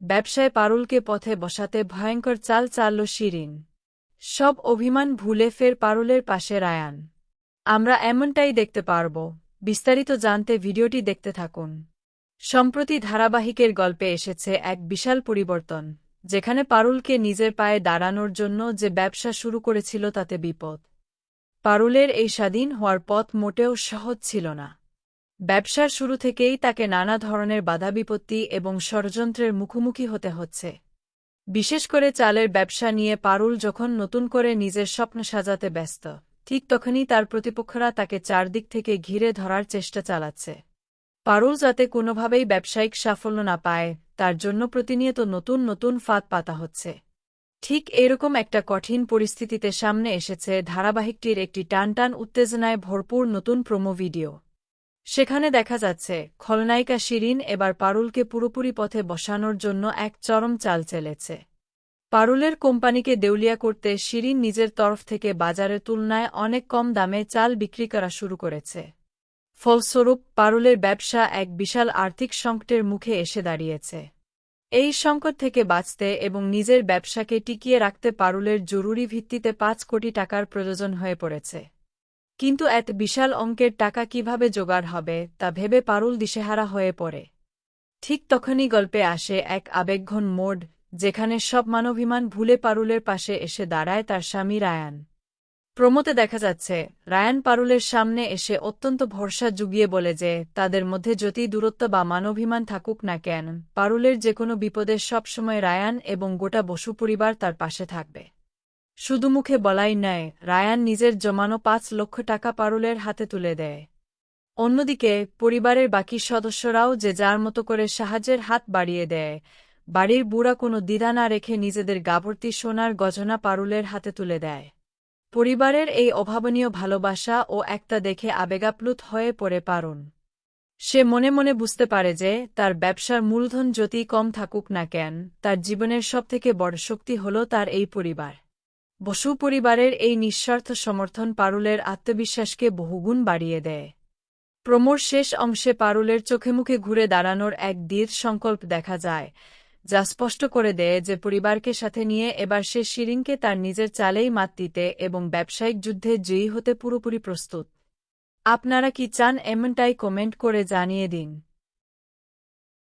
ব্যবসায় পারুলকে পথে বসাতে ভয়ঙ্কর চাল চালল শিরিন। সব অভিমান ভুলে ফের পারুলের পাশে রায়ান। আমরা এমনটাই দেখতে পারব। বিস্তারিত জানতে ভিডিওটি দেখতে থাকুন। সম্প্রতি ধারাবাহিকের গল্পে এসেছে এক বিশাল পরিবর্তন, যেখানে পারুলকে নিজের পায়ে দাঁড়ানোর জন্য যে ব্যবসা শুরু করেছিল তাতে বিপদ। পারুলের এই স্বাধীন হওয়ার পথ মোটেও সহজ ছিল না। ব্যবসার শুরু থেকেই তাকে নানা ধরনের বাধাবিপত্তি এবং ষড়যন্ত্রের মুখোমুখি হতে হচ্ছে। বিশেষ করে চালের ব্যবসা নিয়ে পারুল যখন নতুন করে নিজের স্বপ্ন সাজাতে ব্যস্ত, ঠিক তখনই তার প্রতিপক্ষরা তাকে চারদিক থেকে ঘিরে ধরার চেষ্টা চালাচ্ছে। পারুল যাতে কোনোভাবেই ব্যবসায়িক সাফল্য না পায়, তার জন্য প্রতিনিয়ত নতুন নতুন ফাঁদ পাতা হচ্ছে। ঠিক এরকম একটা কঠিন পরিস্থিতিতে সামনে এসেছে ধারাবাহিকটির একটি টানটান উত্তেজনায় ভরপুর নতুন প্রোমো ভিডিও। সেখানে দেখা যাচ্ছে খলনায়িকা শিরিন এবার পারুলকে পুরোপুরি পথে বসানোর জন্য এক চরম চাল চেলেছে। পারুলের কোম্পানিকে দেউলিয়া করতে শিরিন নিজের তরফ থেকে বাজারের তুলনায় অনেক কম দামে চাল বিক্রি করা শুরু করেছে। ফলস্বরূপ পারুলের ব্যবসা এক বিশাল আর্থিক সংকটের মুখে এসে দাঁড়িয়েছে। এই সংকট থেকে বাঁচতে এবং নিজের ব্যবসাকে টিকিয়ে রাখতে পারুলের জরুরি ভিত্তিতে ৫ কোটি টাকার প্রয়োজন হয়ে পড়েছে। কিন্তু এত বিশাল অঙ্কের টাকা কিভাবে জোগাড় হবে তা ভেবে পারুল দিশেহারা হয়ে পড়ে। ঠিক তখনই গল্পে আসে এক আবেগঘন মোড়, যেখানে সব মানবিমান ভুলে পারুলের পাশে এসে দাঁড়ায় তার স্বামী রায়ান। প্রোমোতে দেখা যাচ্ছে রায়ান পারুলের সামনে এসে অত্যন্ত ভরসা জুগিয়ে বলে যে তাদের মধ্যে যতই দূরত্ব বা মানবিমান থাকুক না কেন, পারুলের যেকোনো বিপদে সবসময় রায়ান এবং গোটা বসু পরিবার তার পাশে থাকবে। শুধু মুখে বলাই নয়, রায়ান নিজের জমানো ৫ লক্ষ টাকা পারুলের হাতে তুলে দেয়। অন্যদিকে পরিবারের বাকি সদস্যরাও যে যার মতো করে সাহায্যের হাত বাড়িয়ে দেয়। বাড়ির বুড়া কোনো দ্বিধা না রেখে নিজেদের গাভর্তি সোনার গজনা পারুলের হাতে তুলে দেয়। পরিবারের এই অভাবনীয় ভালোবাসা ও একতা দেখে আবেগাপ্লুত হয়ে পড়ে পারুল। সে মনে মনে বুঝতে পারে যে তার ব্যবসার মূলধন যতই কম থাকুক না কেন, তার জীবনের সবথেকে বড় শক্তি হল তার এই পরিবার। বসু পরিবারের এই নিঃস্বার্থ সমর্থন পারুলের আত্মবিশ্বাসকে বহুগুণ বাড়িয়ে দেয়। প্রোমোর শেষ অংশে পারুলের চোখেমুখে ঘুরে দাঁড়ানোর এক দৃঢ় সংকল্প দেখা যায়, যা স্পষ্ট করে দেয় যে পরিবারকে সাথে নিয়ে এবার সে শিরিনকে তার নিজের চালেই মাত দিতে এবং ব্যবসায়িক যুদ্ধে জয়ী হতে পুরোপুরি প্রস্তুত। আপনারা কি চান এমনটাই কমেন্ট করে জানিয়ে দিন।